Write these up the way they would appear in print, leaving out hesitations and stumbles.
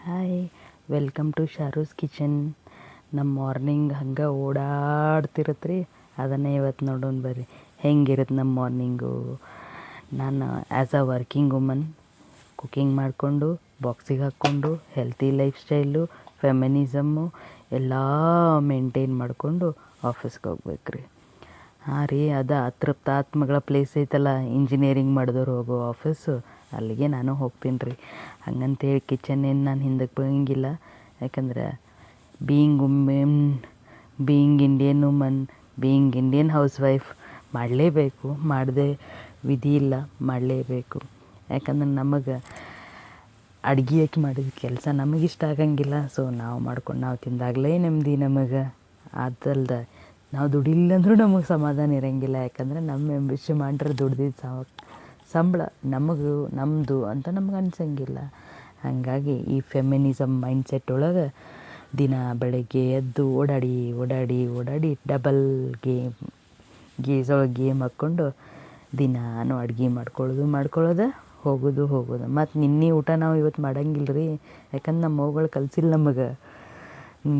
Hi, welcome to Sharu's kitchen. ನಮ್ಮ morning ಹಂಗೆ ಓಡಾಡ್ತಿರತ್ತೆ ರೀ. ಅದನ್ನೇ ಇವತ್ತು ನೋಡೋಣ ಬರ್ರಿ ಹೆಂಗಿರುತ್ತೆ ನಮ್ಮ ಮಾರ್ನಿಂಗು. ನಾನು as a working woman cooking ಮಾಡಿಕೊಂಡು ಬಾಕ್ಸಿಗೆ ಹಾಕ್ಕೊಂಡು ಹೆಲ್ತಿ ಲೈಫ್ ಸ್ಟೈಲು ಫೆಮಿನಿಸಮ್ಮು ಎಲ್ಲ ಮೇಂಟೈನ್ ಮಾಡಿಕೊಂಡು ಆಫೀಸ್ಗೆ ಹೋಗ್ಬೇಕು ರೀ. ಹಾಂ ರೀ, ಅದು ಅತೃಪ್ತಾತ್ಮಗಳ ಪ್ಲೇಸ್ ಐತಲ್ಲ, ಇಂಜಿನಿಯರಿಂಗ್ ಮಾಡಿದವ್ರು ಹೋಗೋ ಆಫೀಸು, ಅಲ್ಲಿಗೆ ನಾನು ಹೋಗ್ತೀನಿ ರೀ. ಹಂಗಂತೇಳಿ ಕಿಚನ್ ನಾನು ಹಿಂದಕ್ಕೆ ಬರೋಂಗಿಲ್ಲ. ಯಾಕಂದ್ರೆ being women, being Indian woman, being Indian house wife ಮಾಡಲೇಬೇಕು. ಮಾಡದೆ ವಿಧಿ ಇಲ್ಲ, ಮಾಡಲೇಬೇಕು. ಯಾಕಂದ್ರೆ ನಮಗೆ ಅಡ್ಗೆ ಯಾಕೆ ಮಾಡಿದ ಕೆಲಸ ನಮಗಿಷ್ಟ ಆಗಂಗಿಲ್ಲ. ಸೊ ನಾವು ಮಾಡ್ಕೊಂಡು ನಾವು ತಿಂದಾಗಲೇ ನೆಮ್ಮದಿ ನಮಗೆ. ಅದಲ್ದೆ ನಾವು ದುಡಿಲಿಲ್ಲ ಅಂದರೂ ನಮಗೆ ಸಮಾಧಾನ ಇರೋಂಗಿಲ್ಲ. ಯಾಕಂದರೆ ನಮ್ಮ ಎಂಬಿಷ ಮಾಡ್ರೆ ದುಡ್ದಿದ್ದು ಸಂಬಳ ನಮ್ಮದು ಅಂತ ನಮ್ಗೆ ಅನ್ಸಂಗಿಲ್ಲ. ಹಾಗಾಗಿ ಈ ಫೆಮಿನಿಸಮ್ ಮೈಂಡ್ಸೆಟ್ ಒಳಗೆ ದಿನ ಬೆಳಗ್ಗೆ ಎದ್ದು ಓಡಾಡಿ ಡಬಲ್ ಗೇಸೊಳಗೆ ಗೇಮ್ ಹಾಕ್ಕೊಂಡು ದಿನಾನು ಅಡ್ಗೆ ಮಾಡ್ಕೊಳ್ಳೋದು ಹೋಗೋದು. ಮತ್ತು ನಿನ್ನೆ ಊಟ ನಾವು ಇವತ್ತು ಮಾಡಂಗಿಲ್ಲ ರೀ. ಯಾಕಂದ್ರೆ ನಮ್ಮ ಅವ್ಗಳು ಕಲಿಸಿಲ್ಲ ನಮಗೆ.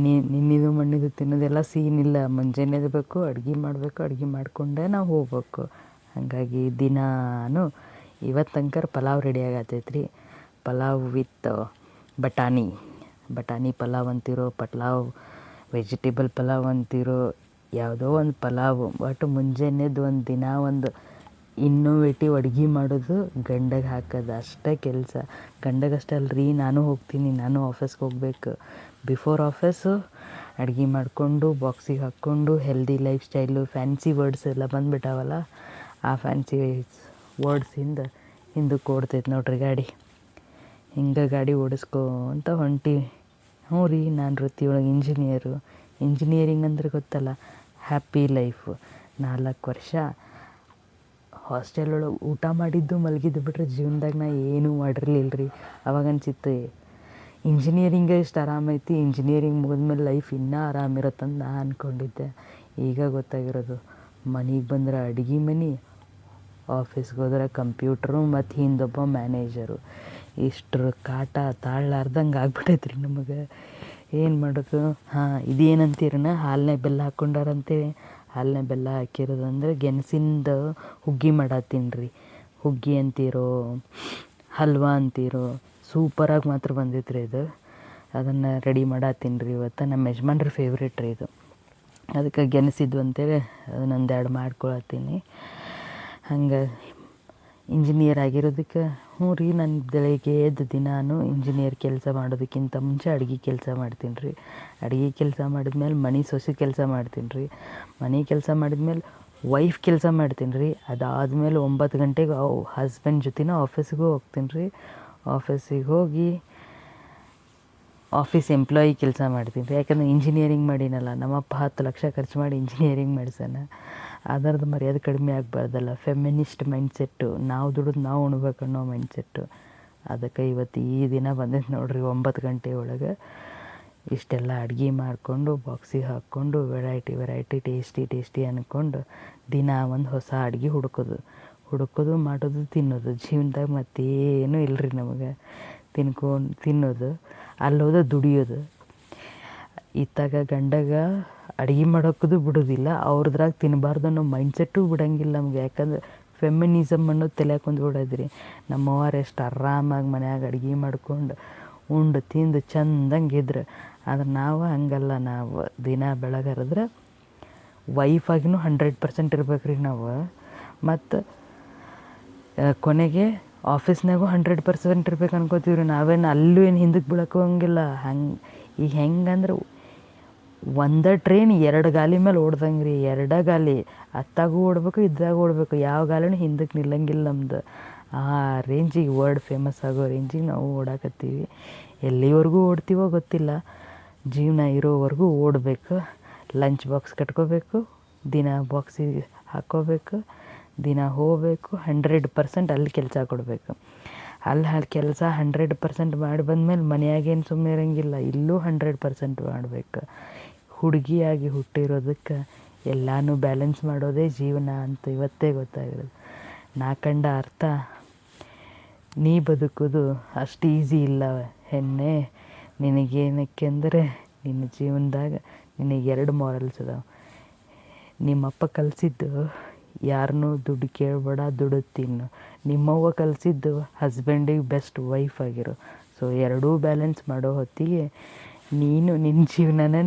ನಿನ್ನಿದು ಮಣ್ಣಿದು ತಿನ್ನೋದೆಲ್ಲ ಸೀನಿಲ್ಲ. ಮುಂಜಾನೆ ಎದ್ಬೇಕು, ಅಡ್ಗೆ ಮಾಡಿಕೊಂಡೇ ನಾವು ಹೋಗ್ಬೇಕು. ಹಾಗಾಗಿ ದಿನಾನು ಇವತ್ತು ತನಕ ಪಲಾವ್ ರೆಡಿ ಆಗತ್ತೈತ್ರಿ. ಪಲಾವ್ ವಿತ್ ಬಟಾಣಿ ಪಲಾವ್ ಅಂತಿರೋ, ವೆಜಿಟೇಬಲ್ ಪಲಾವ್ ಅಂತಿರೋ, ಯಾವುದೋ ಒಂದು ಪಲಾವು. ಬಟ್ ಮುಂಜಾನೆದು ಒಂದು ದಿನ ಒಂದು ಇನ್ನೋವೇಟಿವ್ ಅಡ್ಗೆ ಮಾಡೋದು ಗಂಡಗೆ ಹಾಕೋದು ಅಷ್ಟೇ ಕೆಲಸ. ಗಂಡಗಷ್ಟೇ ಅಲ್ರಿ, ನಾನು ಹೋಗ್ತೀನಿ, ನಾನು ಆಫೀಸ್ಗೆ ಹೋಗ್ಬೇಕು. ಬಿಫೋರ್ ಆಫೀಸು ಅಡ್ಗೆ ಮಾಡಿಕೊಂಡು ಬಾಕ್ಸಿಗೆ ಹಾಕ್ಕೊಂಡು healthy life style, fancy words ಎಲ್ಲ ಬಂದುಬಿಟ್ಟಾವಲ್ಲ, ಆ ಫ್ಯಾನ್ಸಿ ವರ್ಡ್ಸಿಂದ ಹಿಂದಕ್ಕೆ ಓಡ್ತೈತೆ ನೋಡ್ರಿ ಗಾಡಿ. ಹಿಂಗೆ ಗಾಡಿ ಓಡಿಸ್ಕೊಂತ ಹೊಂಟೀವಿ. ಹ್ಞೂ ರೀ, ನಾನು ವೃತ್ತಿಯೊಳಗೆ ಇಂಜಿನಿಯರಿಂಗ್ ಅಂದ್ರೆ ಗೊತ್ತಲ್ಲ, ಹ್ಯಾಪಿ ಲೈಫು. 4 ವರ್ಷ ಹಾಸ್ಟೆಲ್ ಒಳಗೆ ಊಟ ಮಾಡಿದ್ದು ಮಲಗಿದ್ದು ಬಿಟ್ರೆ ಜೀವನದಾಗ ನಾ ಏನೂ ಮಾಡಿರಲಿಲ್ಲ ರೀ. ಅವಾಗ ಅನ್ಸಿತ್ತು ಇಂಜಿನಿಯರಿಂಗೇ ಇಷ್ಟು ಆರಾಮೈತಿ, ಇಂಜಿನಿಯರಿಂಗ್ ಮುಗಿದ್ಮೇಲೆ ಲೈಫ್ ಇನ್ನೂ ಆರಾಮಿರತ್ತಂದು ನಾ ಅಂದ್ಕೊಂಡಿದ್ದೆ. ಈಗ ಗೊತ್ತಾಗಿರೋದು, ಮನೆಗೆ ಬಂದ್ರೆ ಅಡುಗೆ ಮನೆ, ಆಫೀಸ್ಗೆ ಹೋದ್ರೆ ಕಂಪ್ಯೂಟ್ರು, ಮತ್ತು ಹಿಂದೊಬ್ಬ ಮ್ಯಾನೇಜರು. ಇಷ್ಟರ ಕಾಟ ತಾಳಲಾರ್ದಂಗೆ ಆಗ್ಬಿಟ್ಟೈತೆ ರೀ ನಮಗೆ. ಏನು ಮಾಡೋದು? ಹಾಂ, ಇದೇನಂತೀರನ ಹಾಲನ್ಯಾಗ ಬೆಲ್ಲ ಹಾಕ್ಕೊಂಡಾರಂತೇಳಿ. ಹಾಲನ್ಯಾಗ ಬೆಲ್ಲ ಹಾಕಿರೋದಂದ್ರೆ ಗೆಣಸಿಂದ ಹುಗ್ಗಿ ಮಾಡತ್ತೀನಿ ರೀ. ಹುಗ್ಗಿ ಅಂತೀರೋ, ಹಲ್ವಾ ಅಂತೀರೋ, ಸೂಪರಾಗಿ ಮಾತ್ರ ಬಂದಿತ್ತು ರೀ ಇದು. ಅದನ್ನು ರೆಡಿ ಮಾಡತ್ತೀನಿ ರೀ ಇವತ್ತು. ನಮ್ಮ ಯಜಮಾನ್ರ ಫೇವ್ರೇಟ್ ರೀ ಇದು. ಅದಕ್ಕೆ ಗೆಣಸಿದ್ವು ಅಂತೇಳಿ ಅದನ್ನೊಂದು 2 ಮಾಡ್ಕೊಳತ್ತೀನಿ. ಹಂಗೆ ಇಂಜಿನಿಯರ್ ಆಗಿರೋದಕ್ಕೆ ಹ್ಞೂ ರೀ, ನಾನು ಬೆಳಗ್ಗೆ ಎದ್ದು ದಿನಾನು ಇಂಜಿನಿಯರ್ ಕೆಲಸ ಮಾಡೋದಕ್ಕಿಂತ ಮುಂಚೆ ಅಡುಗೆ ಕೆಲಸ ಮಾಡ್ತೀನಿ ರೀ. ಅಡುಗೆ ಕೆಲಸ ಮಾಡಿದ್ಮೇಲೆ ಮನೆ ಸೊಸೆ ಕೆಲಸ ಮಾಡ್ತೀನಿ ರೀ. ಮನೆ ಕೆಲಸ ಮಾಡಿದ್ಮೇಲೆ ವೈಫ್ ಕೆಲಸ ಮಾಡ್ತೀನಿ ರೀ. ಅದಾದಮೇಲೆ 9 ಗಂಟೆಗೆ ಹಸ್ಬೆಂಡ್ ಜೊತೆನೂ ಆಫೀಸಿಗೂ ಹೋಗ್ತೀನಿ ರೀ. ಆಫೀಸಿಗೆ ಹೋಗಿ ಆಫೀಸ್ ಎಂಪ್ಲಾಯಿ ಕೆಲಸ ಮಾಡ್ತೀನಿ ರೀ. ಯಾಕಂದರೆ ಇಂಜಿನಿಯರಿಂಗ್ ಮಾಡೀನಲ್ಲ, ನಮ್ಮಪ್ಪ 10 ಲಕ್ಷ ಖರ್ಚು ಮಾಡಿ ಇಂಜಿನಿಯರಿಂಗ್ ಮಾಡ್ಸಾನ. ಅದರದ್ದು ಮರ್ಯಾದೆ ಕಡಿಮೆ ಆಗಬಾರ್ದಲ್ಲ. ಫೆಮಿನಿಸ್ಟ್ ಮೈಂಡ್ಸೆಟ್ಟು, ನಾವು ದುಡಿದು ನಾವು ಉಣ್ಬೇಕು ಅನ್ನೋ ಮೈಂಡ್ಸೆಟ್ಟು. ಅದಕ್ಕೆ ಇವತ್ತು ಈ ದಿನ ಬಂದೈತೆ ನೋಡಿರಿ. 9 ಗಂಟೆ ಒಳಗೆ ಇಷ್ಟೆಲ್ಲ ಅಡುಗೆ ಮಾಡಿಕೊಂಡು ಬಾಕ್ಸಿಗೆ ಹಾಕ್ಕೊಂಡು ವೆರೈಟಿ ಟೇಸ್ಟಿ ಅಂದ್ಕೊಂಡು ದಿನ ಒಂದು ಹೊಸ ಅಡುಗೆ ಹುಡುಕೋದು ಮಾಡೋದು ತಿನ್ನೋದು. ಜೀವನದಾಗ ಮತ್ತೇನೂ ಇಲ್ಲರಿ ನಮಗೆ. ತಿನ್ನೋದು, ಅಲ್ಲೋದ ದುಡಿಯೋದು. ಇತ್ತಾಗ ಗಂಡಗ ಅಡುಗೆ ಮಾಡೋಕ್ಕೂ ಬಿಡೋದಿಲ್ಲ, ಅವ್ರದ್ರಾಗ ತಿನ್ನಬಾರ್ದು ಅನ್ನೋ ಮೈಂಡ್ಸೆಟ್ಟು ಬಿಡೋಂಗಿಲ್ಲ ನಮ್ಗೆ. ಯಾಕಂದ್ರೆ ಫೆಮಿನಿಸಮ್ ಅನ್ನೋದು ತಲೆಯಾಗ ಕುಂತ್ಬಿಡೋದ್ರಿ. ನಮ್ಮವ್ವಾರು ಎಷ್ಟು ಆರಾಮಾಗಿ ಮನ್ಯಾಗ ಅಡುಗೆ ಮಾಡ್ಕೊಂಡು ಉಂಡು ತಿಂದು ಚಂದಂಗೆ ಇದ್ರೆ. ಆದ್ರೆ ನಾವು ಹಂಗಲ್ಲ. ನಾವು ದಿನ ಬೆಳಗರಿದ್ರೆ ವೈಫಾಗಿನೂ 100% ಇರ್ಬೇಕು ರೀ ನಾವು. ಮತ್ತು ಕೊನೆಗೆ ಆಫೀಸ್ನಾಗೂ 100% ಇರ್ಬೇಕು ಅನ್ಕೋತೀವಿ ರೀ. ನಾವೇನು ಅಲ್ಲೂ ಏನು ಹಿಂದಕ್ಕೆ ಬೀಳಕ್ಕೆ ಹೋಗಂಗಿಲ್ಲ. ಈಗ ಹೆಂಗಂದ್ರೆ ಒಂದೇ ಟ್ರೈನ್ 2 ಗಾಲಿ ಮೇಲೆ ಓಡ್ದಂಗೆ ರೀ. 2 ಗಾಲಿ, ಅತ್ತಾಗೂ ಓಡಬೇಕು, ಇದ್ರಾಗೂ ಓಡಬೇಕು. ಯಾವ ಗಾಲಿನೂ ಹಿಂದಕ್ಕೆ ನಿಲ್ಲಂಗಿಲ್ಲ ನಮ್ದು. ಆ ರೇಂಜಿಗೆ, ವರ್ಲ್ಡ್ ಫೇಮಸ್ ಆಗೋ ರೇಂಜಿಗೆ ನಾವು ಓಡಾಕತ್ತೀವಿ. ಎಲ್ಲಿವರೆಗೂ ಓಡ್ತೀವೋ ಗೊತ್ತಿಲ್ಲ. ಜೀವನ ಇರೋವರೆಗೂ ಓಡಬೇಕು. ಲಂಚ್ ಬಾಕ್ಸ್ ಕಟ್ಕೋಬೇಕು, ದಿನ ಬಾಕ್ಸಿಗೆ ಹಾಕ್ಕೋಬೇಕು, ದಿನ ಹೋಗಬೇಕು. 100% ಅಲ್ಲಿ ಕೆಲಸ ಕೊಡಬೇಕು. ಅಲ್ಲಿ ಕೆಲಸ 100% ಮಾಡಿ ಬಂದಮೇಲೆ ಮನೆಯಾಗೇನು ಸುಮ್ಮನೆ ಇರೋಂಗಿಲ್ಲ, ಇಲ್ಲೂ 100% ಮಾಡಬೇಕು. ಹುಡುಗಿಯಾಗಿ ಹುಟ್ಟಿರೋದಕ್ಕೆ ಎಲ್ಲನೂ ಬ್ಯಾಲೆನ್ಸ್ ಮಾಡೋದೇ ಜೀವನ ಅಂತ ಇವತ್ತೇ ಗೊತ್ತಾಗಿರೋದು. ನಾ ಕಂಡ ಅರ್ಥ, ನೀ ಬದುಕೋದು ಅಷ್ಟು ಈಸಿ ಇಲ್ಲ ಹೆಣ್ಣೆ. ನಿನಗೇನಕ್ಕೆ ಅಂದರೆ ನಿನ್ನ ಜೀವನದಾಗ ನಿನಗೆ 2 ಮಾರಲ್ಸ್ ಅದಾವೆ. ನಿಮ್ಮಪ್ಪ ಕಲಿಸಿದ್ದು ಯಾರನ್ನೂ ದುಡ್ಡು ಕೇಳಬೇಡ, ದುಡ್ದು ತಿನ್ನು. ನಿಮ್ಮವ್ವ ಕಲಿಸಿದ್ದು ಹಸ್ಬೆಂಡಿಗೆ ಬೆಸ್ಟ್ ವೈಫ್ ಆಗಿರು. ಸೊ ಎರಡೂ ಬ್ಯಾಲೆನ್ಸ್ ಮಾಡೋ ಹೊತ್ತಿಗೆ ನೀನು ನಿನ್ನ ಜೀವನನ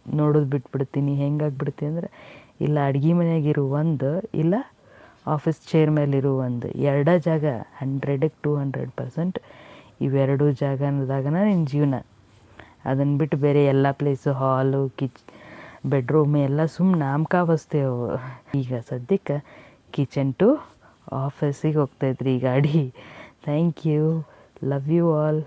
ನೋಡೋದು ಬಿಟ್ಬಿಡ್ತೀನಿ. ಹೆಂಗಾಗ್ಬಿಡ್ತೀನಿ ಅಂದ್ರೆ, ಇಲ್ಲ ಅಡ್ಗೆ ಮನೆಯಾಗಿರು ಒಂದು, ಇಲ್ಲ ಆಫೀಸ್ ಚೇರ್ ಮೇಲಿರು ಒಂದು. ಎರಡೇ ಜಾಗ 100ಕ್ಕೆ 200%. ಇವೆರಡೂ ಜಾಗದಾಗನ ನಿನ್ನ ಜೀವನ. ಅದನ್ನು ಬಿಟ್ಟು ಬೇರೆ ಎಲ್ಲ ಪ್ಲೇಸು, ಹಾಲು, ಬೆಡ್ರೂಮ್ ಎಲ್ಲ ಸುಮ್ಮನೆ ನಾಮಕಾವಸ್ತೆ ಅವು. ಈಗ ಸದ್ಯಕ್ಕೆ ಕಿಚನ್ ಟು ಆಫೀಸಿಗೆ ಹೋಗ್ತಾಯಿದ್ರಿ ಈ ಗಾಡಿ. Thank you, love you all.